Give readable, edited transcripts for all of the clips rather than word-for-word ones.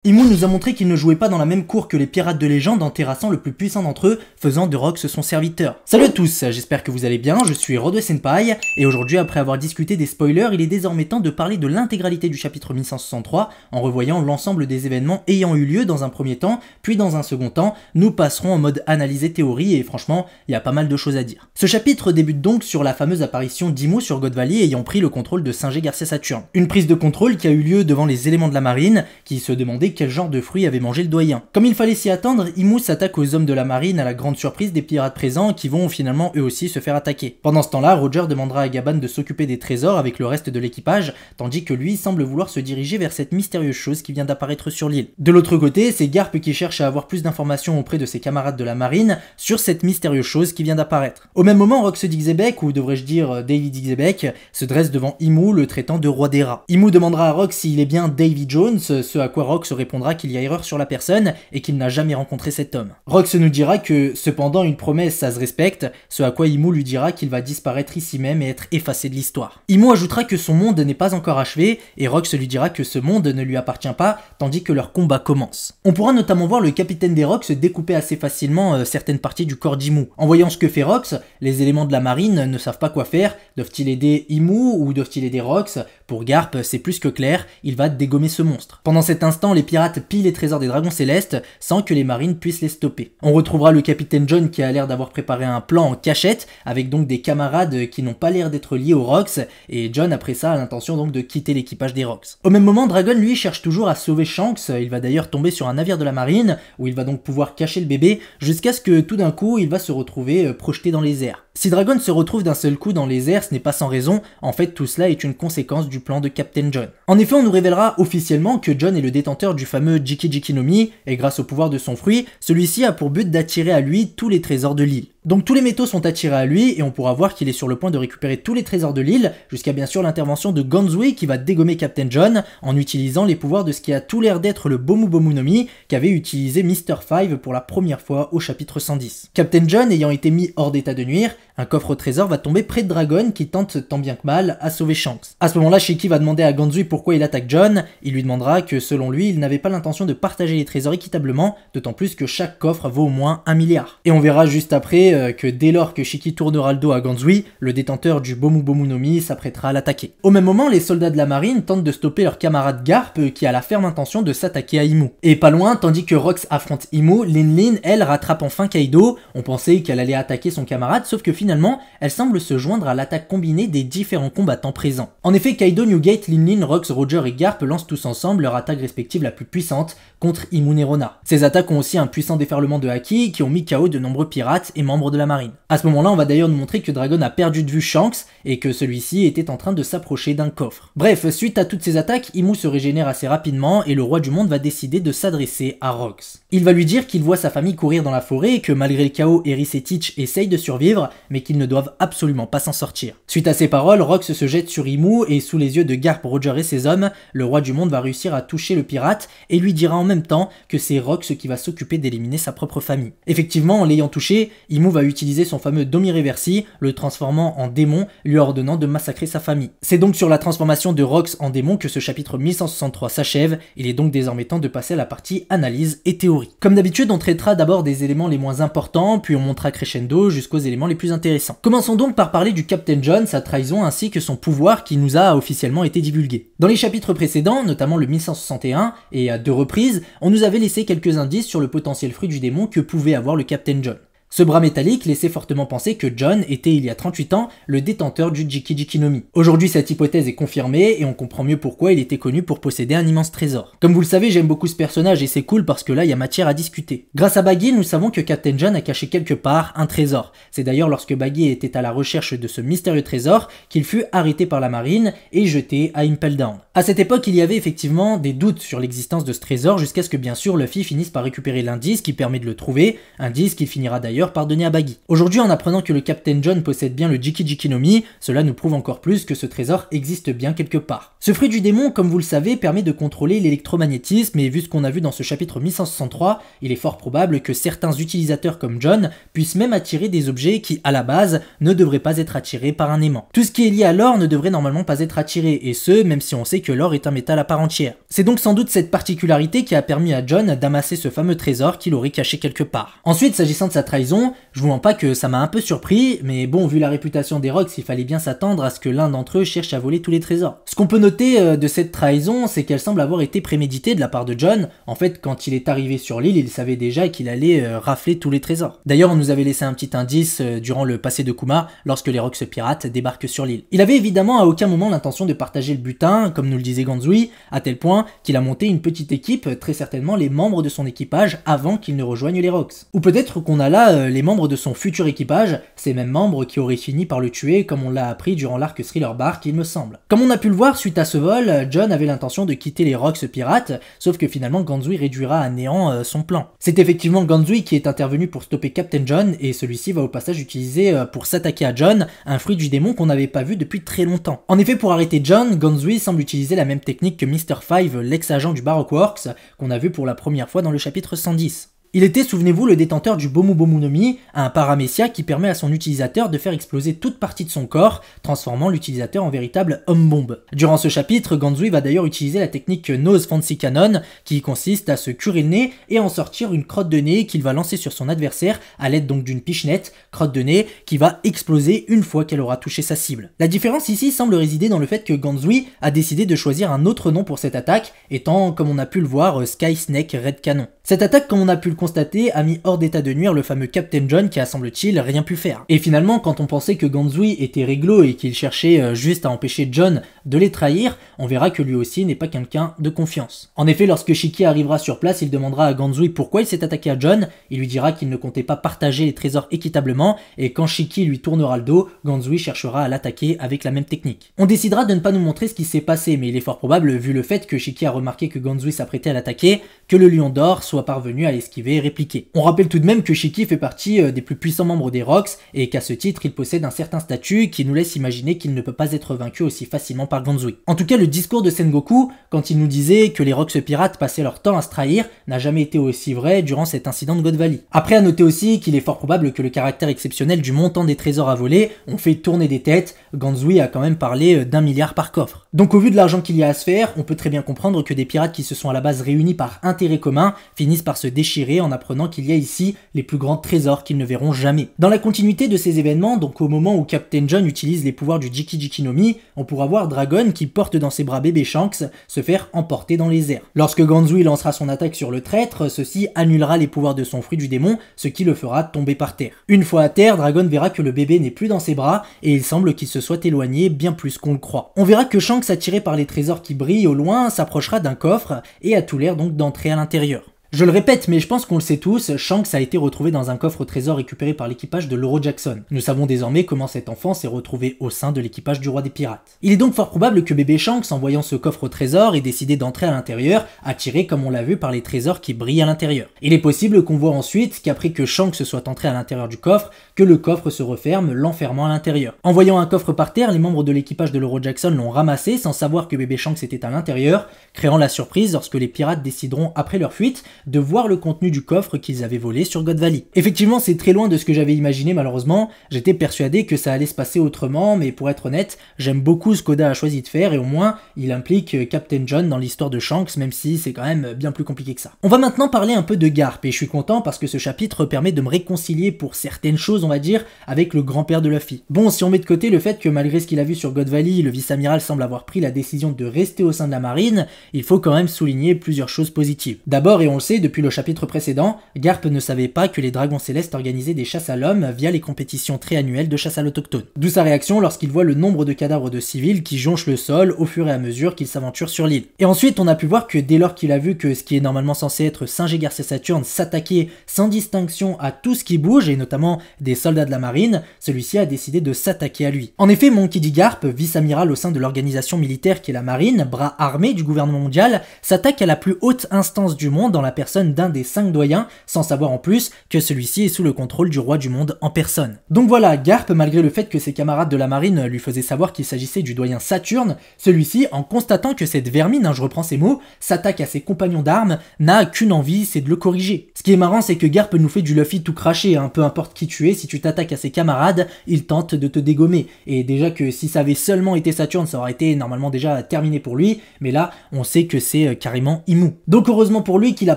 Imu nous a montré qu'il ne jouait pas dans la même cour que les pirates de légende en terrassant le plus puissant d'entre eux, faisant de Rox son serviteur. Salut à tous, j'espère que vous allez bien, je suis Rodo Senpai, et aujourd'hui après avoir discuté des spoilers, il est désormais temps de parler de l'intégralité du chapitre 1163 en revoyant l'ensemble des événements ayant eu lieu dans un premier temps, puis dans un second temps, nous passerons en mode analyse et théorie et franchement, il y a pas mal de choses à dire. Ce chapitre débute donc sur la fameuse apparition d'Imu sur God Valley ayant pris le contrôle de Singé Garcia Saturne. Une prise de contrôle qui a eu lieu devant les éléments de la marine, qui se demandaient quel genre de fruits avait mangé le doyen. Comme il fallait s'y attendre, Imu s'attaque aux hommes de la marine à la grande surprise des pirates présents qui vont finalement eux aussi se faire attaquer. Pendant ce temps-là, Roger demandera à Gaban de s'occuper des trésors avec le reste de l'équipage, tandis que lui semble vouloir se diriger vers cette mystérieuse chose qui vient d'apparaître sur l'île. De l'autre côté, c'est Garp qui cherche à avoir plus d'informations auprès de ses camarades de la marine sur cette mystérieuse chose qui vient d'apparaître. Au même moment, Rox Dixebeck, ou devrais-je dire Davy Dixebeck, se dresse devant Imu, le traitant de roi des rats. Imu demandera à Rox s'il est bien Davy Jones, ce à quoi Rox répondra qu'il y a erreur sur la personne et qu'il n'a jamais rencontré cet homme. Rox nous dira que cependant une promesse ça se respecte, ce à quoi Imu lui dira qu'il va disparaître ici même et être effacé de l'histoire. Imu ajoutera que son monde n'est pas encore achevé et Rox lui dira que ce monde ne lui appartient pas tandis que leur combat commence. On pourra notamment voir le capitaine des Rox découper assez facilement certaines parties du corps d'Imu. En voyant ce que fait Rox, les éléments de la marine ne savent pas quoi faire, doivent-ils aider Imu ou doivent-ils aider Rox? Pour Garp, c'est plus que clair, il va dégommer ce monstre. Pendant cet instant, les pirates pillent les trésors des dragons célestes sans que les marines puissent les stopper. On retrouvera le capitaine John qui a l'air d'avoir préparé un plan en cachette avec donc des camarades qui n'ont pas l'air d'être liés aux Rox et John après ça a l'intention donc de quitter l'équipage des Rox. Au même moment, Dragon lui cherche toujours à sauver Shanks, il va d'ailleurs tomber sur un navire de la marine où il va donc pouvoir cacher le bébé jusqu'à ce que tout d'un coup il va se retrouver projeté dans les airs. Si Dragon se retrouve d'un seul coup dans les airs, ce n'est pas sans raison, en fait tout cela est une conséquence du plan de Captain John. En effet, on nous révélera officiellement que John est le détenteur du fameux Jiki Jiki no Mi, et grâce au pouvoir de son fruit, celui-ci a pour but d'attirer à lui tous les trésors de l'île. Donc tous les métaux sont attirés à lui et on pourra voir qu'il est sur le point de récupérer tous les trésors de l'île, jusqu'à bien sûr l'intervention de Gonzui qui va dégommer Captain John en utilisant les pouvoirs de ce qui a tout l'air d'être le Bomu Bomu no Mi qu'avait utilisé Mr. Five pour la première fois au chapitre 110. Captain John ayant été mis hors d'état de nuire, un coffre au trésor va tomber près de Dragon qui tente tant bien que mal à sauver Shanks. À ce moment-là, Shiki va demander à Gonzui pourquoi il attaque John, il lui demandera que selon lui, il n'avait pas l'intention de partager les trésors équitablement, d'autant plus que chaque coffre vaut au moins 1 milliard. Et on verra juste après que dès lors que Shiki tournera le dos à Gonzui, le détenteur du Bomu Bomu no Mi s'apprêtera à l'attaquer. Au même moment, les soldats de la marine tentent de stopper leur camarade Garp qui a la ferme intention de s'attaquer à Imu. Et pas loin, tandis que Rox affronte Imu, Lin Lin, elle, rattrape enfin Kaido. On pensait qu'elle allait attaquer son camarade, sauf que finalement, elle semble se joindre à l'attaque combinée des différents combattants présents. En effet, Kaido, Newgate, Lin Lin, Rox, Roger et Garp lancent tous ensemble leur attaque respective la plus puissante contre Imu Nerona. Ces attaques ont aussi un puissant déferlement de haki qui ont mis KO de nombreux pirates et membres de la marine. À ce moment-là, on va d'ailleurs nous montrer que Dragon a perdu de vue Shanks et que celui-ci était en train de s'approcher d'un coffre. Bref, suite à toutes ces attaques, Imu se régénère assez rapidement et le roi du monde va décider de s'adresser à Rox. Il va lui dire qu'il voit sa famille courir dans la forêt et que malgré le chaos, Eris et Teach essayent de survivre, mais qu'ils ne doivent absolument pas s'en sortir. Suite à ces paroles, Rox se jette sur Imu et sous les yeux de Garp, Roger et ses hommes, le roi du monde va réussir à toucher le pirate et lui dira en même temps que c'est Rox qui va s'occuper d'éliminer sa propre famille. Effectivement, en l'ayant touché, Imu va utiliser son fameux Domi Reversi, le transformant en démon, lui ordonnant de massacrer sa famille. C'est donc sur la transformation de Rox en démon que ce chapitre 1163 s'achève, il est donc désormais temps de passer à la partie analyse et théorie. Comme d'habitude, on traitera d'abord des éléments les moins importants, puis on montera crescendo jusqu'aux éléments les plus intéressants. Commençons donc par parler du Captain John, sa trahison ainsi que son pouvoir qui nous a officiellement été divulgué. Dans les chapitres précédents, notamment le 1161 et à 2 reprises, on nous avait laissé quelques indices sur le potentiel fruit du démon que pouvait avoir le Captain John. Ce bras métallique laissait fortement penser que John était il y a 38 ans le détenteur du Jiki Jiki no Mi. Aujourd'hui cette hypothèse est confirmée et on comprend mieux pourquoi il était connu pour posséder un immense trésor. Comme vous le savez, j'aime beaucoup ce personnage et c'est cool parce que là il y a matière à discuter. Grâce à Baggy, nous savons que Captain John a caché quelque part un trésor. C'est d'ailleurs lorsque Baggy était à la recherche de ce mystérieux trésor qu'il fut arrêté par la marine et jeté à Impel Down. À cette époque, il y avait effectivement des doutes sur l'existence de ce trésor jusqu'à ce que bien sûr Luffy finisse par récupérer l'indice qui permet de le trouver, indice qu'il finira d'ailleurs d'ailleurs pardonné à Baggy. Aujourd'hui, en apprenant que le Captain John possède bien le Jiki-Jiki no Mi, cela nous prouve encore plus que ce trésor existe bien quelque part. Ce fruit du démon, comme vous le savez, permet de contrôler l'électromagnétisme et vu ce qu'on a vu dans ce chapitre 1163, il est fort probable que certains utilisateurs comme John puissent même attirer des objets qui, à la base, ne devraient pas être attirés par un aimant. Tout ce qui est lié à l'or ne devrait normalement pas être attiré, et ce, même si on sait que l'or est un métal à part entière. C'est donc sans doute cette particularité qui a permis à John d'amasser ce fameux trésor qu'il aurait caché quelque part. Ensuite, s'agissant de sa trahison, je vous mens pas que ça m'a un peu surpris, mais bon, vu la réputation des Rocks, il fallait bien s'attendre à ce que l'un d'entre eux cherche à voler tous les trésors. Ce qu'on peut noter de cette trahison, c'est qu'elle semble avoir été préméditée de la part de John. En fait, quand il est arrivé sur l'île, il savait déjà qu'il allait rafler tous les trésors. D'ailleurs, on nous avait laissé un petit indice durant le passé de Kuma, lorsque les Rocks pirates débarquent sur l'île. Il avait évidemment à aucun moment l'intention de partager le butin, comme nous le disait Ganzui, à tel point qu'il a monté une petite équipe, très certainement les membres de son équipage, avant qu'ils ne rejoignent les Rocks. Ou peut-être qu'on a là les membres de son futur équipage, ces mêmes membres qui auraient fini par le tuer, comme on l'a appris durant l'arc Thriller Bark, il me semble. Comme on a pu le voir, suite à ce vol, John avait l'intention de quitter les Rocks pirates, sauf que finalement Ganzui réduira à néant son plan. C'est effectivement Ganzui qui est intervenu pour stopper Captain John, et celui-ci va au passage utiliser pour s'attaquer à John, un fruit du démon qu'on n'avait pas vu depuis très longtemps. En effet, pour arrêter John, Ganzui semble utiliser la même technique que Mr. Five, l'ex-agent du Baroque Works, qu'on a vu pour la première fois dans le chapitre 110. Il était, souvenez-vous, le détenteur du Bomu Bomu no Mi, un paramécia qui permet à son utilisateur de faire exploser toute partie de son corps, transformant l'utilisateur en véritable homme-bombe. Durant ce chapitre, Ganzui va d'ailleurs utiliser la technique Nose Fancy Cannon, qui consiste à se curer le nez et en sortir une crotte de nez qu'il va lancer sur son adversaire à l'aide donc d'une pichenette, crotte de nez, qui va exploser une fois qu'elle aura touché sa cible. La différence ici semble résider dans le fait que Ganzui a décidé de choisir un autre nom pour cette attaque, étant, comme on a pu le voir, Sky Snake Red Cannon. Cette attaque, comme on a pu le constater, a mis hors d'état de nuire le fameux Captain John qui a, semble-t-il, rien pu faire. Et finalement, quand on pensait que Ganzui était réglo et qu'il cherchait juste à empêcher John de les trahir, on verra que lui aussi n'est pas quelqu'un de confiance. En effet, lorsque Shiki arrivera sur place, il demandera à Ganzui pourquoi il s'est attaqué à John, il lui dira qu'il ne comptait pas partager les trésors équitablement, et quand Shiki lui tournera le dos, Ganzui cherchera à l'attaquer avec la même technique. On décidera de ne pas nous montrer ce qui s'est passé, mais il est fort probable, vu le fait que Shiki a remarqué que Ganzui s'apprêtait à l'attaquer, que le lion d'or soit parvenu à l'esquiver et répliquer. On rappelle tout de même que Shiki fait partie des plus puissants membres des Rocks et qu'à ce titre il possède un certain statut qui nous laisse imaginer qu'il ne peut pas être vaincu aussi facilement par Ganzui. En tout cas, le discours de Sengoku, quand il nous disait que les Rocks pirates passaient leur temps à se trahir, n'a jamais été aussi vrai durant cet incident de God Valley. Après, à noter aussi qu'il est fort probable que le caractère exceptionnel du montant des trésors à voler ont fait tourner des têtes. Ganzui a quand même parlé d'1 milliard par coffre. Donc au vu de l'argent qu'il y a à se faire, on peut très bien comprendre que des pirates qui se sont à la base réunis par intérêt commun finissent par se déchirer en apprenant qu'il y a ici les plus grands trésors qu'ils ne verront jamais. Dans la continuité de ces événements, donc au moment où Captain John utilise les pouvoirs du Jiki-Jiki no Mi, on pourra voir Dragon qui porte dans ses bras bébé Shanks se faire emporter dans les airs. Lorsque Ganzui lancera son attaque sur le traître, ceci annulera les pouvoirs de son fruit du démon, ce qui le fera tomber par terre. Une fois à terre, Dragon verra que le bébé n'est plus dans ses bras et il semble qu'il se soit éloigné bien plus qu'on le croit. On verra que Shanks, attiré par les trésors qui brillent au loin, s'approchera d'un coffre et a tout l'air donc d'entrer à l'intérieur. Je le répète, mais je pense qu'on le sait tous, Shanks a été retrouvé dans un coffre au trésor récupéré par l'équipage de l'Oro Jackson. Nous savons désormais comment cet enfant s'est retrouvé au sein de l'équipage du roi des pirates. Il est donc fort probable que bébé Shanks, en voyant ce coffre au trésor, ait décidé d'entrer à l'intérieur, attiré comme on l'a vu par les trésors qui brillent à l'intérieur. Il est possible qu'on voit ensuite qu'après que Shanks soit entré à l'intérieur du coffre, que le coffre se referme, l'enfermant à l'intérieur. En voyant un coffre par terre, les membres de l'équipage de l'Oro Jackson l'ont ramassé sans savoir que bébé Shanks était à l'intérieur, créant la surprise lorsque les pirates décideront, après leur fuite, de voir le contenu du coffre qu'ils avaient volé sur God Valley. Effectivement, c'est très loin de ce que j'avais imaginé malheureusement, j'étais persuadé que ça allait se passer autrement, mais pour être honnête, j'aime beaucoup ce qu'Oda a choisi de faire et au moins, il implique Captain John dans l'histoire de Shanks, même si c'est quand même bien plus compliqué que ça. On va maintenant parler un peu de Garp, et je suis content parce que ce chapitre permet de me réconcilier pour certaines choses, on va dire, avec le grand-père de Luffy. Bon, si on met de côté le fait que malgré ce qu'il a vu sur God Valley, le vice-amiral semble avoir pris la décision de rester au sein de la marine, il faut quand même souligner plusieurs choses positives. D'abord, et on le sait depuis le chapitre précédent, Garp ne savait pas que les Dragons Célestes organisaient des chasses à l'homme via les compétitions triannuelles de chasse à l'autochtone. D'où sa réaction lorsqu'il voit le nombre de cadavres de civils qui jonchent le sol au fur et à mesure qu'il s'aventure sur l'île. Et ensuite, on a pu voir que dès lors qu'il a vu que ce qui est normalement censé être Singe et Garcia Saturne s'attaquait sans distinction à tout ce qui bouge, et notamment des soldats de la marine, celui-ci a décidé de s'attaquer à lui. En effet, Monkey D. Garp, vice-amiral au sein de l'organisation militaire qui est la marine, bras armé du gouvernement mondial, s'attaque à la plus haute instance du monde dans la personne d'un des 5 doyens, sans savoir en plus que celui-ci est sous le contrôle du roi du monde en personne. Donc voilà, Garp, malgré le fait que ses camarades de la marine lui faisaient savoir qu'il s'agissait du doyen Saturne, celui-ci, en constatant que cette vermine, je reprends ses mots, s'attaque à ses compagnons d'armes, n'a qu'une envie, c'est de le corriger. Ce qui est marrant, c'est que Garp nous fait du Luffy tout craché, peu importe qui tu es, si tu t'attaques à ses camarades, il tente de te dégommer. Et déjà que si ça avait seulement été Saturne, ça aurait été normalement déjà terminé pour lui, mais là, on sait que c'est carrément Imu. Donc heureusement pour lui qu'il a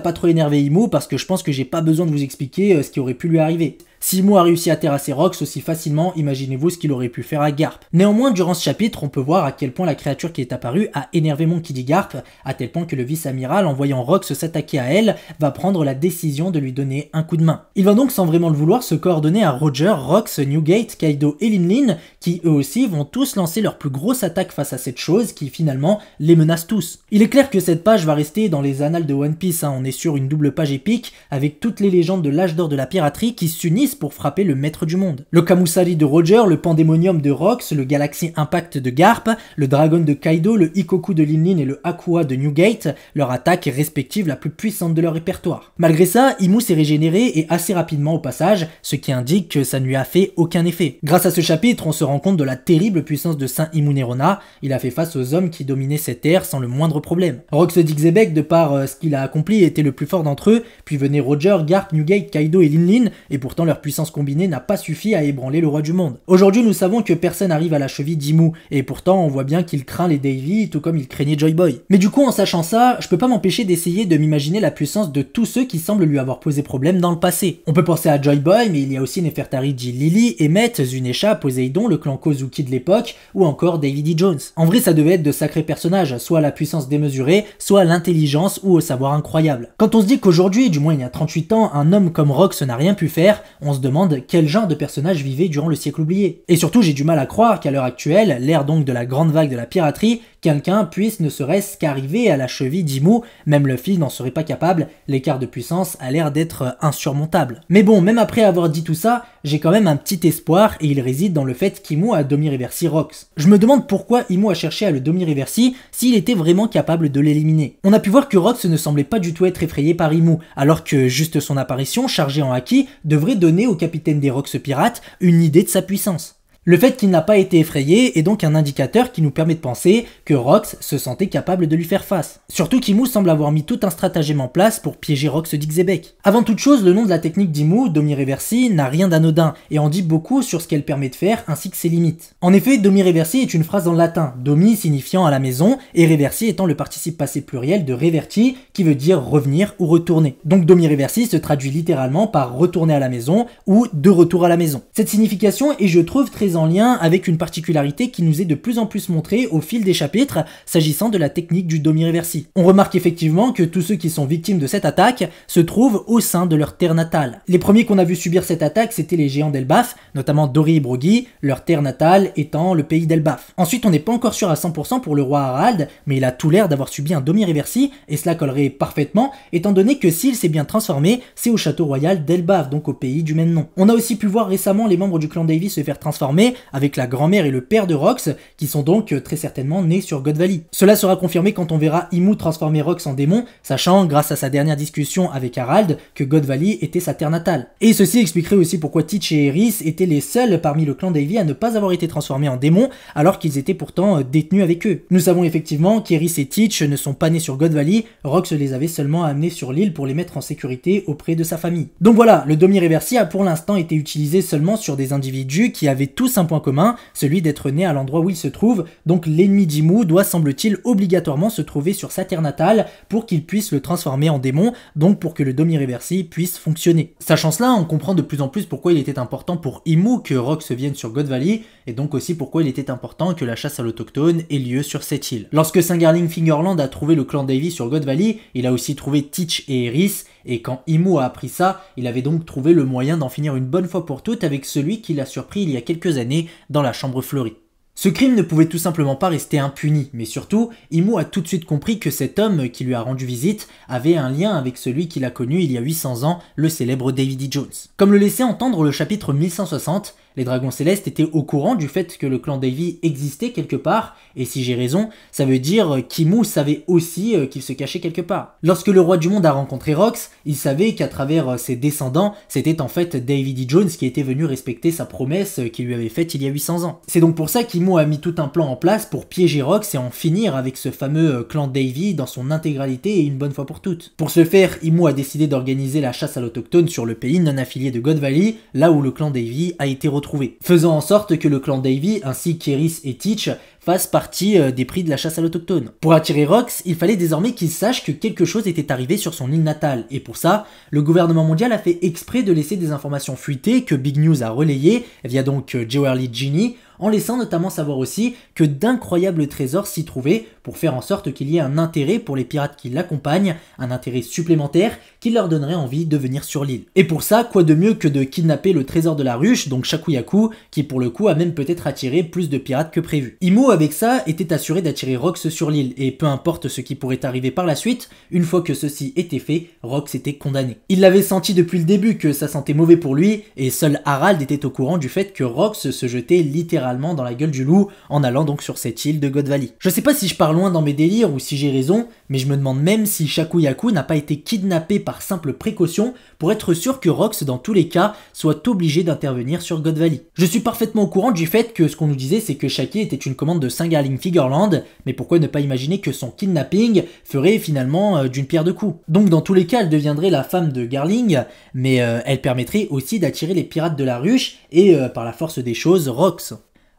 pas trop énervé Imu, parce que je pense que j'ai pas besoin de vous expliquer ce qui aurait pu lui arriver. Si Imu a réussi à terrasser Rox aussi facilement, imaginez-vous ce qu'il aurait pu faire à Garp. Néanmoins, durant ce chapitre, on peut voir à quel point la créature qui est apparue a énervé Monkey D. Garp, à tel point que le vice-amiral, en voyant Rox s'attaquer à elle, va prendre la décision de lui donner un coup de main. Il va donc, sans vraiment le vouloir, se coordonner à Roger, Rox, Newgate, Kaido et Lin, qui eux aussi vont tous lancer leur plus grosse attaque face à cette chose qui finalement les menace tous. Il est clair que cette page va rester dans les annales de One Piece, on est sur une double page épique avec toutes les légendes de l'âge d'or de la piraterie qui s'unissent pour frapper le maître du monde. Le Kamusari de Roger, le Pandemonium de Rox, le Galaxy Impact de Garp, le Dragon de Kaido, le Ikoku de Lin et le Aqua de Newgate, leur attaque respective la plus puissante de leur répertoire. Malgré ça, Imu s'est régénéré et assez rapidement au passage, ce qui indique que ça ne lui a fait aucun effet. Grâce à ce chapitre, on se rend compte de la terrible puissance de Saint Imu Nerona, il a fait face aux hommes qui dominaient cette terre sans le moindre problème. Rox d'Ixebek, de par ce qu'il a accompli, était le plus fort d'entre eux, puis venaient Roger, Garp, Newgate, Kaido et Lin, et pourtant leur puissance combinée n'a pas suffi à ébranler le roi du monde. Aujourd'hui, nous savons que personne n'arrive à la cheville d'Imu, et pourtant on voit bien qu'il craint les Davy, tout comme il craignait Joy Boy. Mais du coup, en sachant ça, je peux pas m'empêcher d'essayer de m'imaginer la puissance de tous ceux qui semblent lui avoir posé problème dans le passé. On peut penser à Joy Boy, mais il y a aussi Nefertari J. Lily, Emmet, Zunesha, Poséidon, le clan Kozuki de l'époque, ou encore Davy D. Jones. En vrai, ça devait être de sacrés personnages, soit la puissance démesurée, soit l'intelligence ou au savoir incroyable. Quand on se dit qu'aujourd'hui, du moins il y a 38 ans, un homme comme Rox n'a rien pu faire, on se demande quel genre de personnage vivait durant le siècle oublié. Et surtout, j'ai du mal à croire qu'à l'heure actuelle, l'ère donc de la grande vague de la piraterie, quelqu'un puisse ne serait-ce qu'arriver à la cheville d'Imu, même Luffy n'en serait pas capable, l'écart de puissance a l'air d'être insurmontable. Mais bon, même après avoir dit tout ça, j'ai quand même un petit espoir et il réside dans le fait qu'Imu a domi-reversi Rox. Je me demande pourquoi Imu a cherché à le domi-reversi s'il était vraiment capable de l'éliminer. On a pu voir que Rox ne semblait pas du tout être effrayé par Imu, alors que juste son apparition, chargée en haki, devrait donner au capitaine des Rox pirates une idée de sa puissance. Le fait qu'il n'a pas été effrayé est donc un indicateur qui nous permet de penser que Rox se sentait capable de lui faire face. Surtout qu'Imu semble avoir mis tout un stratagème en place pour piéger Rox d'Ixebek. Avant toute chose, le nom de la technique d'Imu, Domi Reversi, n'a rien d'anodin et en dit beaucoup sur ce qu'elle permet de faire ainsi que ses limites. En effet, Domi Reversi est une phrase en latin, Domi signifiant à la maison et Reversi étant le participe passé pluriel de reverti qui veut dire revenir ou retourner. Donc Domi Reversi se traduit littéralement par retourner à la maison ou de retour à la maison. Cette signification est, je trouve, très en lien avec une particularité qui nous est de plus en plus montrée au fil des chapitres s'agissant de la technique du Domi Reversi. On remarque effectivement que tous ceux qui sont victimes de cette attaque se trouvent au sein de leur terre natale. Les premiers qu'on a vu subir cette attaque, c'était les géants d'Elbaf, notamment Dory et Brogy, leur terre natale étant le pays d'Elbaf. Ensuite, on n'est pas encore sûr à 100% pour le roi Harald, mais il a tout l'air d'avoir subi un Domi Reversi, et cela collerait parfaitement, étant donné que s'il s'est bien transformé, c'est au château royal d'Elbaf, donc au pays du même nom. On a aussi pu voir récemment les membres du clan Davy se faire transformer, avec la grand-mère et le père de Rox, qui sont donc très certainement nés sur God Valley. Cela sera confirmé quand on verra Imu transformer Rox en démon, sachant, grâce à sa dernière discussion avec Harald, que God Valley était sa terre natale. Et ceci expliquerait aussi pourquoi Teach et Eris étaient les seuls parmi le clan Davy à ne pas avoir été transformés en démons, alors qu'ils étaient pourtant détenus avec eux. Nous savons effectivement qu'Eris et Teach ne sont pas nés sur God Valley, Rox les avait seulement amenés sur l'île pour les mettre en sécurité auprès de sa famille. Donc voilà, le Domi Reversi a pour l'instant été utilisé seulement sur des individus qui avaient tous un point commun, celui d'être né à l'endroit où il se trouve, donc l'ennemi d'Imu doit semble-t-il obligatoirement se trouver sur sa terre natale pour qu'il puisse le transformer en démon, donc pour que le Domi Reversi puisse fonctionner. Sachant cela, on comprend de plus en plus pourquoi il était important pour Imu que Rox vienne sur God Valley, et donc aussi pourquoi il était important que la chasse à l'autochtone ait lieu sur cette île. Lorsque Singerling Fingerland a trouvé le clan Davy sur God Valley, il a aussi trouvé Teach et Eris, et quand Imu a appris ça, il avait donc trouvé le moyen d'en finir une bonne fois pour toutes avec celui qui l'a surpris il y a quelques années dans la chambre fleurie. Ce crime ne pouvait tout simplement pas rester impuni, mais surtout, Imu a tout de suite compris que cet homme qui lui a rendu visite avait un lien avec celui qu'il a connu il y a 800 ans, le célèbre Davy D. Jones. Comme le laissait entendre le chapitre 1160, Les Dragons Célestes étaient au courant du fait que le clan Davy existait quelque part, et si j'ai raison, ça veut dire qu'Imu savait aussi qu'il se cachait quelque part. Lorsque le roi du monde a rencontré Rox, il savait qu'à travers ses descendants, c'était en fait Davy D. Jones qui était venu respecter sa promesse qu'il lui avait faite il y a 800 ans. C'est donc pour ça qu'Imu a mis tout un plan en place pour piéger Rox et en finir avec ce fameux clan Davy dans son intégralité et une bonne fois pour toutes. Pour ce faire, Imu a décidé d'organiser la chasse à l'autochtone sur le pays non affilié de God Valley, là où le clan Davy a été retrouvé, faisant en sorte que le clan Davy ainsi qu'Eris et Teach fassent partie des prix de la chasse à l'autochtone. Pour attirer Rox, il fallait désormais qu'il sache que quelque chose était arrivé sur son île natale, et pour ça, le gouvernement mondial a fait exprès de laisser des informations fuitées que Big News a relayées, via donc Jewelry Genie, en laissant notamment savoir aussi que d'incroyables trésors s'y trouvaient pour faire en sorte qu'il y ait un intérêt pour les pirates qui l'accompagnent, un intérêt supplémentaire qui leur donnerait envie de venir sur l'île. Et pour ça, quoi de mieux que de kidnapper le trésor de la ruche, donc Shakuyaku, qui pour le coup a même peut-être attiré plus de pirates que prévu. Imu avec ça était assuré d'attirer Rox sur l'île, et peu importe ce qui pourrait arriver par la suite, une fois que ceci était fait, Rox était condamné. Il l'avait senti depuis le début que ça sentait mauvais pour lui, et seul Harald était au courant du fait que Rox se jetait littéralement dans la gueule du loup en allant donc sur cette île de God Valley. Je sais pas si je pars loin dans mes délires ou si j'ai raison, mais je me demande même si Shakuyaku n'a pas été kidnappé par simple précaution pour être sûr que Rox dans tous les cas soit obligé d'intervenir sur God Valley. Je suis parfaitement au courant du fait que ce qu'on nous disait c'est que Shaki était une commande de Singerling Figureland, mais pourquoi ne pas imaginer que son kidnapping ferait finalement d'une pierre deux coups. Donc dans tous les cas elle deviendrait la femme de Garling, mais elle permettrait aussi d'attirer les pirates de la ruche et par la force des choses Rox.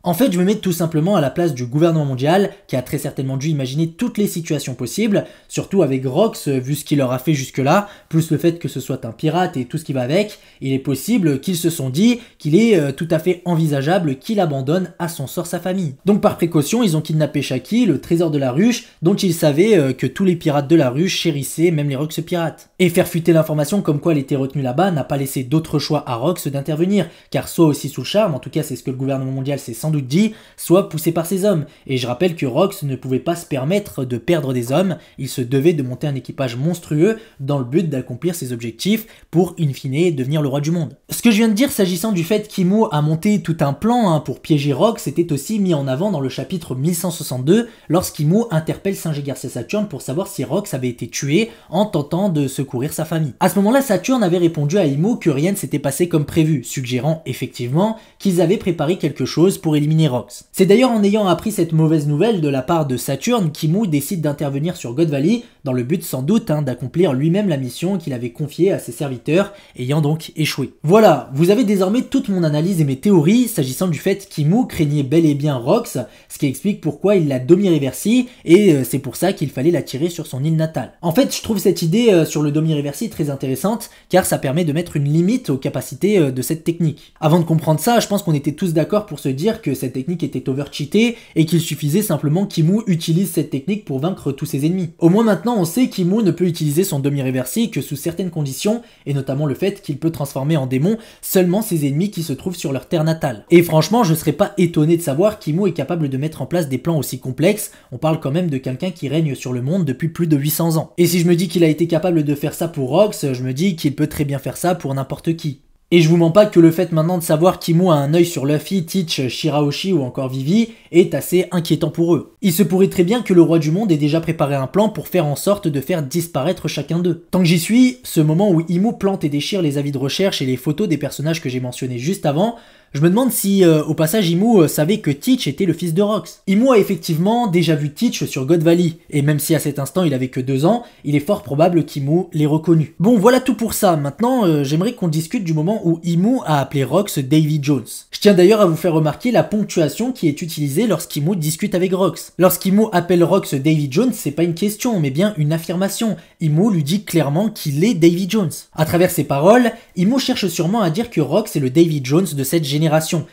En fait, je me mets tout simplement à la place du gouvernement mondial, qui a très certainement dû imaginer toutes les situations possibles, surtout avec Rox, vu ce qu'il leur a fait jusque-là, plus le fait que ce soit un pirate et tout ce qui va avec, il est possible qu'ils se sont dit qu'il est tout à fait envisageable qu'il abandonne à son sort sa famille. Donc par précaution, ils ont kidnappé Shaki, le trésor de la ruche, dont ils savaient que tous les pirates de la ruche chérissaient, même les Rox pirates. Et faire fuiter l'information comme quoi elle était retenue là-bas n'a pas laissé d'autre choix à Rox d'intervenir, car soit aussi sous le charme, en tout cas c'est ce que le gouvernement mondial s'est sans doute dit, soit poussé par ses hommes. Et je rappelle que Rox ne pouvait pas se permettre de perdre des hommes, il se devait de monter un équipage monstrueux dans le but d'accomplir ses objectifs pour in fine devenir le roi du monde. Ce que je viens de dire s'agissant du fait qu'Imu a monté tout un plan pour piéger Rox était aussi mis en avant dans le chapitre 1162 lorsqu'Imu interpelle Singe Garcia Saturne pour savoir si Rox avait été tué en tentant de secourir sa famille. À ce moment-là, Saturne avait répondu à Imu que rien ne s'était passé comme prévu, suggérant effectivement qu'ils avaient préparé quelque chose pour éliminer Rox. C'est d'ailleurs en ayant appris cette mauvaise nouvelle de la part de Saturne qu'Imu décide d'intervenir sur God Valley dans le but sans doute d'accomplir lui-même la mission qu'il avait confiée à ses serviteurs, ayant donc échoué. Voilà, vous avez désormais toute mon analyse et mes théories s'agissant du fait qu'Imu craignait bel et bien Rox, ce qui explique pourquoi il l'a Domi-Reversi et c'est pour ça qu'il fallait l'attirer sur son île natale. En fait, je trouve cette idée sur le Domi-Reversi très intéressante car ça permet de mettre une limite aux capacités de cette technique. Avant de comprendre ça, je pense qu'on était tous d'accord pour se dire que cette technique était over-cheatée et qu'il suffisait simplement qu'Imu utilise cette technique pour vaincre tous ses ennemis. Au moins maintenant, on sait qu'Imu ne peut utiliser son Domi-Reversi que sous certaines conditions, et notamment le fait qu'il peut transformer en démon seulement ses ennemis qui se trouvent sur leur terre natale. Et franchement, je serais pas étonné de savoir qu'Imu est capable de mettre en place des plans aussi complexes, on parle quand même de quelqu'un qui règne sur le monde depuis plus de 800 ans. Et si je me dis qu'il a été capable de faire ça pour Rox, je me dis qu'il peut très bien faire ça pour n'importe qui. Et je vous mens pas que le fait maintenant de savoir qu'Imu a un œil sur Luffy, Teach, Shirahoshi ou encore Vivi est assez inquiétant pour eux. Il se pourrait très bien que le roi du monde ait déjà préparé un plan pour faire en sorte de faire disparaître chacun d'eux. Tant que j'y suis, ce moment où Imu plante et déchire les avis de recherche et les photos des personnages que j'ai mentionnés juste avant, je me demande si, au passage, Imu savait que Teach était le fils de Rox. Imu a effectivement déjà vu Teach sur God Valley, et même si à cet instant il avait que 2 ans, il est fort probable qu'Imu l'ait reconnu. Bon, voilà tout pour ça. Maintenant, j'aimerais qu'on discute du moment où Imu a appelé Rox Davy Jones. Je tiens d'ailleurs à vous faire remarquer la ponctuation qui est utilisée lorsqu'Imu discute avec Rox. Lorsqu'Imu appelle Rox Davy Jones, c'est pas une question, mais bien une affirmation. Imu lui dit clairement qu'il est Davy Jones. À travers ses paroles, Imu cherche sûrement à dire que Rox est le Davy Jones de cette génération.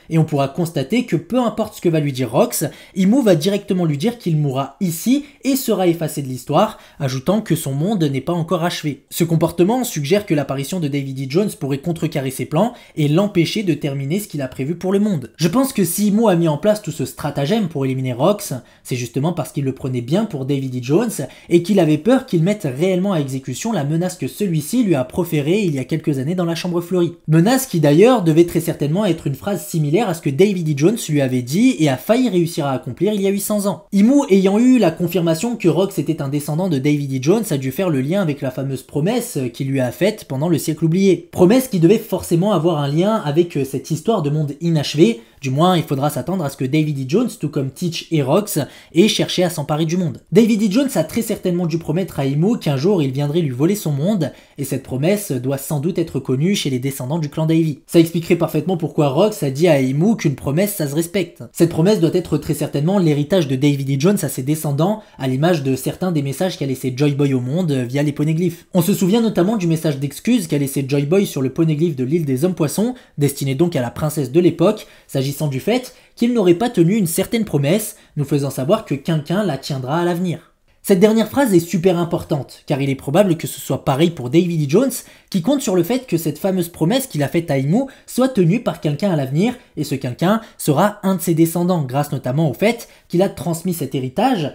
Et on pourra constater que peu importe ce que va lui dire Rox, Imu va directement lui dire qu'il mourra ici et sera effacé de l'histoire, ajoutant que son monde n'est pas encore achevé. Ce comportement suggère que l'apparition de Davy D. Jones pourrait contrecarrer ses plans et l'empêcher de terminer ce qu'il a prévu pour le monde. Je pense que si Imu a mis en place tout ce stratagème pour éliminer Rox, c'est justement parce qu'il le prenait bien pour Davy Jones et qu'il avait peur qu'il mette réellement à exécution la menace que celui-ci lui a proférée il y a quelques années dans la chambre fleurie. Menace qui d'ailleurs devait très certainement être une phrase similaire à ce que Davy Jones lui avait dit et a failli réussir à accomplir il y a 800 ans. Imu, ayant eu la confirmation que Rox était un descendant de Davy Jones, a dû faire le lien avec la fameuse promesse qu'il lui a faite pendant le siècle oublié. Promesse qui devait forcément avoir un lien avec cette histoire de monde inachevé. Du moins, il faudra s'attendre à ce que Davy Jones, tout comme Teach et Rox, ait cherché à s'emparer du monde. Davy Jones a très certainement dû promettre à Imu qu'un jour il viendrait lui voler son monde, et cette promesse doit sans doute être connue chez les descendants du clan Davy. Ça expliquerait parfaitement pourquoi Rox a dit à Imu qu'une promesse ça se respecte. Cette promesse doit être très certainement l'héritage de Davy Jones à ses descendants, à l'image de certains des messages qu'a laissé Joy Boy au monde via les poneglyphes. On se souvient notamment du message d'excuse qu'a laissé Joy Boy sur le poneglyphe de l'île des hommes poissons, destiné donc à la princesse de l'époque, s'agissant du fait qu'il n'aurait pas tenu une certaine promesse, nous faisant savoir que quelqu'un la tiendra à l'avenir. Cette dernière phrase est super importante, car il est probable que ce soit pareil pour Davy Jones, qui compte sur le fait que cette fameuse promesse qu'il a faite à Imu soit tenue par quelqu'un à l'avenir, et ce quelqu'un sera un de ses descendants, grâce notamment au fait qu'il a transmis cet héritage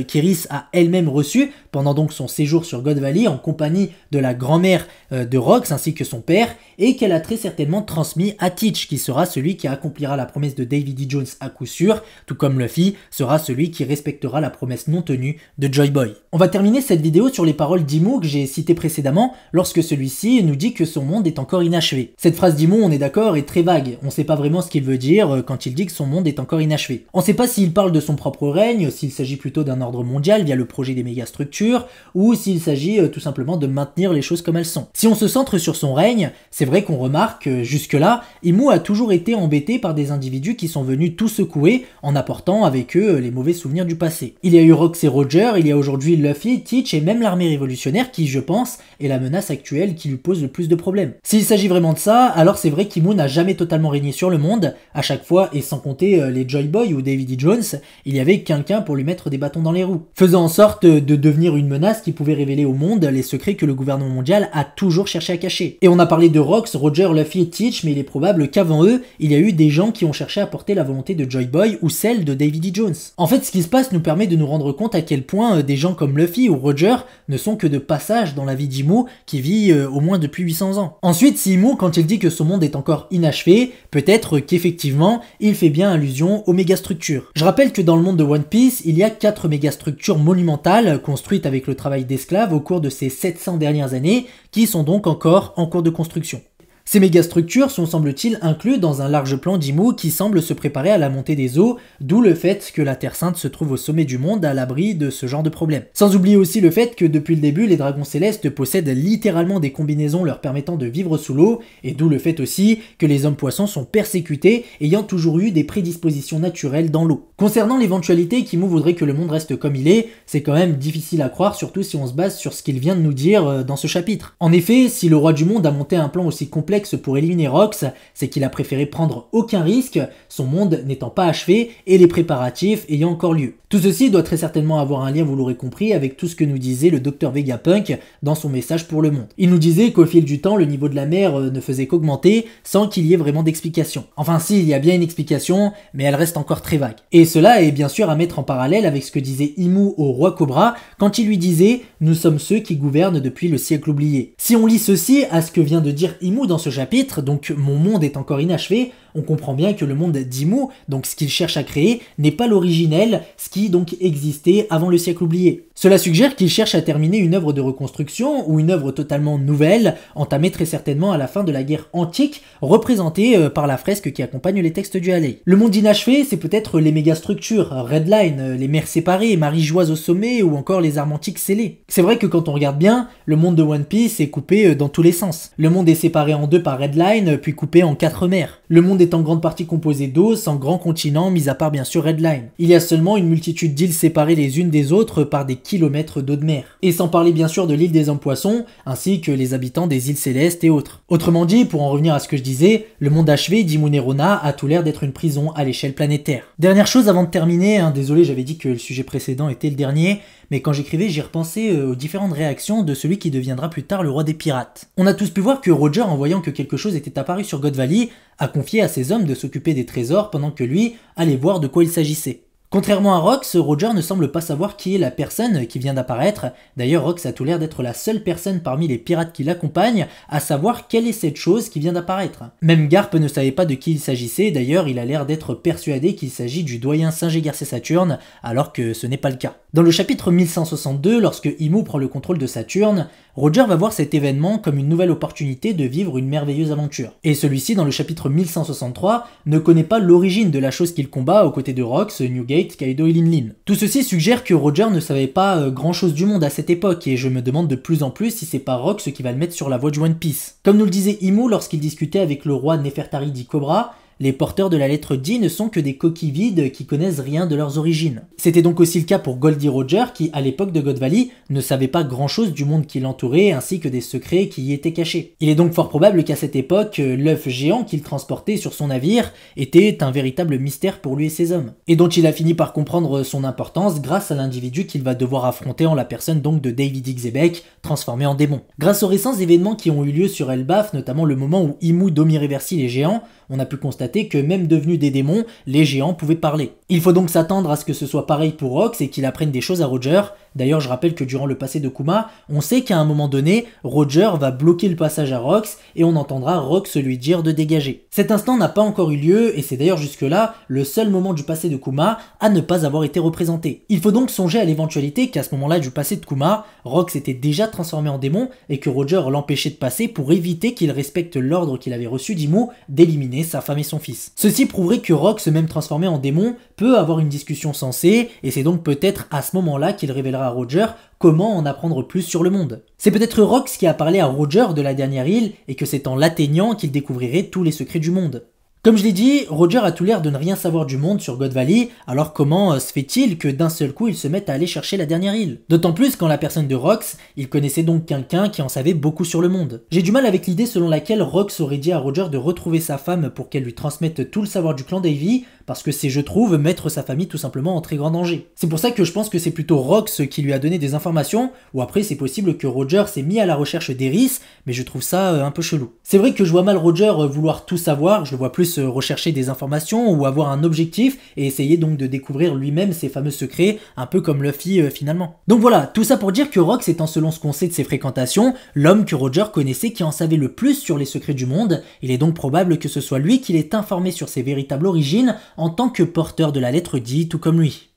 qu'Eris a elle-même reçu pendant donc son séjour sur God Valley en compagnie de la grand-mère de Rox ainsi que son père, et qu'elle a très certainement transmis à Teach, qui sera celui qui accomplira la promesse de Davy Jones à coup sûr, tout comme Luffy sera celui qui respectera la promesse non tenue de Joy Boy. On va terminer cette vidéo sur les paroles d'Imu que j'ai citées précédemment, lorsque celui-ci nous dit que son monde est encore inachevé. Cette phrase d'Imu, on est d'accord, est très vague, on sait pas vraiment ce qu'il veut dire quand il dit que son monde est encore inachevé. On sait pas s'il parle de son propre règne, s'il s'agit plutôt d'un ordre mondial via le projet des mégastructures, ou s'il s'agit tout simplement de maintenir les choses comme elles sont. Si on se centre sur son règne, c'est vrai qu'on remarque que jusque-là, Imu a toujours été embêté par des individus qui sont venus tout secouer en apportant avec eux les mauvais souvenirs du passé. Il y a eu Rox et Roger, il y a aujourd'hui Luffy, Teach et même l'armée révolutionnaire qui, je pense, est la menace actuelle qui lui pose le plus de problèmes. S'il s'agit vraiment de ça, alors c'est vrai qu'Imu n'a jamais totalement régné sur le monde, à chaque fois, et sans compter les Joy Boy ou Davy Jones, il y avait quelqu'un pour lui mettre des bâtons dans les roues, faisant en sorte de devenir une menace qui pouvait révéler au monde les secrets que le gouvernement mondial a toujours cherché à cacher. Et on a parlé de Rox, Roger, Luffy et Teach, mais il est probable qu'avant eux, il y a eu des gens qui ont cherché à porter la volonté de Joy Boy ou celle de Davy Jones. En fait, ce qui se passe nous permet de nous rendre compte à quel point des gens comme Luffy ou Roger ne sont que de passage dans la vie d'Imu qui vit au moins depuis 800 ans. Ensuite, si Imu, quand il dit que son monde est encore inachevé, peut-être qu'effectivement, il fait bien allusion aux mégastructures. Je rappelle que dans le monde de One Piece, il y a 4 mégastructures monumentales construites avec le travail d'esclaves au cours de ces 700 dernières années, qui sont donc encore en cours de construction. Ces mégastructures sont, semble-t-il, inclus dans un large plan d'Imu qui semble se préparer à la montée des eaux, d'où le fait que la Terre Sainte se trouve au sommet du monde à l'abri de ce genre de problème. Sans oublier aussi le fait que depuis le début, les dragons célestes possèdent littéralement des combinaisons leur permettant de vivre sous l'eau, et d'où le fait aussi que les hommes poissons sont persécutés, ayant toujours eu des prédispositions naturelles dans l'eau. Concernant l'éventualité qu'Imu voudrait que le monde reste comme il est, c'est quand même difficile à croire, surtout si on se base sur ce qu'il vient de nous dire dans ce chapitre. En effet, si le roi du monde a monté un plan aussi complexe pour éliminer Rox, c'est qu'il a préféré prendre aucun risque, son monde n'étant pas achevé et les préparatifs ayant encore lieu. Tout ceci doit très certainement avoir un lien, vous l'aurez compris, avec tout ce que nous disait le Dr Vegapunk dans son message pour le monde. Il nous disait qu'au fil du temps, le niveau de la mer ne faisait qu'augmenter sans qu'il y ait vraiment d'explication. Enfin si, il y a bien une explication, mais elle reste encore très vague. Et cela est bien sûr à mettre en parallèle avec ce que disait Imu au roi Cobra quand il lui disait « Nous sommes ceux qui gouvernent depuis le siècle oublié ». Si on lit ceci à ce que vient de dire Imu dans ce chapitre, donc mon monde est encore inachevé, on comprend bien que le monde d'Imu, donc ce qu'il cherche à créer, n'est pas l'originel, ce qui donc existait avant le siècle oublié. Cela suggère qu'il cherche à terminer une œuvre de reconstruction ou une œuvre totalement nouvelle, entamée très certainement à la fin de la guerre antique, représentée par la fresque qui accompagne les textes du Halley. Le monde inachevé, c'est peut-être les mégastructures, Redline, les mers séparées, Marie-Joise au sommet ou encore les armes antiques scellées. C'est vrai que quand on regarde bien, le monde de One Piece est coupé dans tous les sens. Le monde est séparé en deux par Redline, puis coupé en 4 mers. Le monde est en grande partie composé d'eau, sans grand continent, mis à part bien sûr Redline. Il y a seulement une multitude d'îles séparées les unes des autres par des kilomètres d'eau de mer. Et sans parler bien sûr de l'île des hommes poissons, ainsi que les habitants des îles célestes et autres. Autrement dit, pour en revenir à ce que je disais, le monde achevé d'Imu Nerona a tout l'air d'être une prison à l'échelle planétaire. Dernière chose avant de terminer, désolé j'avais dit que le sujet précédent était le dernier, mais quand j'écrivais, j'y repensais aux différentes réactions de celui qui deviendra plus tard le roi des pirates. On a tous pu voir que Roger, en voyant que quelque chose était apparu sur God Valley, a confié à ses hommes de s'occuper des trésors pendant que lui allait voir de quoi il s'agissait. Contrairement à Rox, Roger ne semble pas savoir qui est la personne qui vient d'apparaître. D'ailleurs, Rox a tout l'air d'être la seule personne parmi les pirates qui l'accompagnent à savoir quelle est cette chose qui vient d'apparaître. Même Garp ne savait pas de qui il s'agissait, d'ailleurs il a l'air d'être persuadé qu'il s'agit du doyen Singer Saturne, alors que ce n'est pas le cas. Dans le chapitre 1162, lorsque Imu prend le contrôle de Saturne, Roger va voir cet événement comme une nouvelle opportunité de vivre une merveilleuse aventure. Et celui-ci, dans le chapitre 1163, ne connaît pas l'origine de la chose qu'il combat aux côtés de Rox, Newgate, Kaido et Lin. Tout ceci suggère que Roger ne savait pas grand chose du monde à cette époque, et je me demande de plus en plus si c'est pas Rox qui va le mettre sur la voie du One Piece. Comme nous le disait Imu lorsqu'il discutait avec le roi Nefertari dit Cobra, les porteurs de la lettre D ne sont que des coquilles vides qui connaissent rien de leurs origines. C'était donc aussi le cas pour Goldie Roger qui, à l'époque de God Valley, ne savait pas grand chose du monde qui l'entourait ainsi que des secrets qui y étaient cachés. Il est donc fort probable qu'à cette époque, l'œuf géant qu'il transportait sur son navire était un véritable mystère pour lui et ses hommes, et dont il a fini par comprendre son importance grâce à l'individu qu'il va devoir affronter en la personne donc de David Xebec, transformé en démon. Grâce aux récents événements qui ont eu lieu sur Elbaf, notamment le moment où Imu domi-réversit les géants, on a pu constater que même devenus des démons, les géants pouvaient parler. Il faut donc s'attendre à ce que ce soit pareil pour Rox et qu'il apprenne des choses à Roger. D'ailleurs, je rappelle que durant le passé de Kuma, on sait qu'à un moment donné, Roger va bloquer le passage à Rox et on entendra Rox lui dire de dégager. Cet instant n'a pas encore eu lieu et c'est d'ailleurs jusque-là le seul moment du passé de Kuma à ne pas avoir été représenté. Il faut donc songer à l'éventualité qu'à ce moment-là du passé de Kuma, Rox était déjà transformé en démon et que Roger l'empêchait de passer pour éviter qu'il respecte l'ordre qu'il avait reçu d'Imu d'éliminer sa femme et son fils. Ceci prouverait que Rox, même transformé en démon, peut avoir une discussion sensée et c'est donc peut-être à ce moment-là qu'il révélera à Roger comment en apprendre plus sur le monde. C'est peut-être Rox qui a parlé à Roger de la dernière île et que c'est en l'atteignant qu'il découvrirait tous les secrets du monde. Comme je l'ai dit, Roger a tout l'air de ne rien savoir du monde sur God Valley, alors comment se fait-il que d'un seul coup il se mette à aller chercher la dernière île? D'autant plus qu'en la personne de Rox, il connaissait donc quelqu'un qui en savait beaucoup sur le monde. J'ai du mal avec l'idée selon laquelle Rox aurait dit à Roger de retrouver sa femme pour qu'elle lui transmette tout le savoir du clan Davy, parce que c'est, je trouve, mettre sa famille tout simplement en très grand danger. C'est pour ça que je pense que c'est plutôt Rox qui lui a donné des informations, ou après c'est possible que Roger s'est mis à la recherche d'Eris, mais je trouve ça un peu chelou. C'est vrai que je vois mal Roger vouloir tout savoir, je le vois plus rechercher des informations ou avoir un objectif et essayer donc de découvrir lui-même ses fameux secrets, un peu comme Luffy finalement. Donc voilà, tout ça pour dire que Rox étant selon ce qu'on sait de ses fréquentations, l'homme que Roger connaissait qui en savait le plus sur les secrets du monde, il est donc probable que ce soit lui qui l'ait informé sur ses véritables origines en tant que porteur de la lettre D tout comme lui.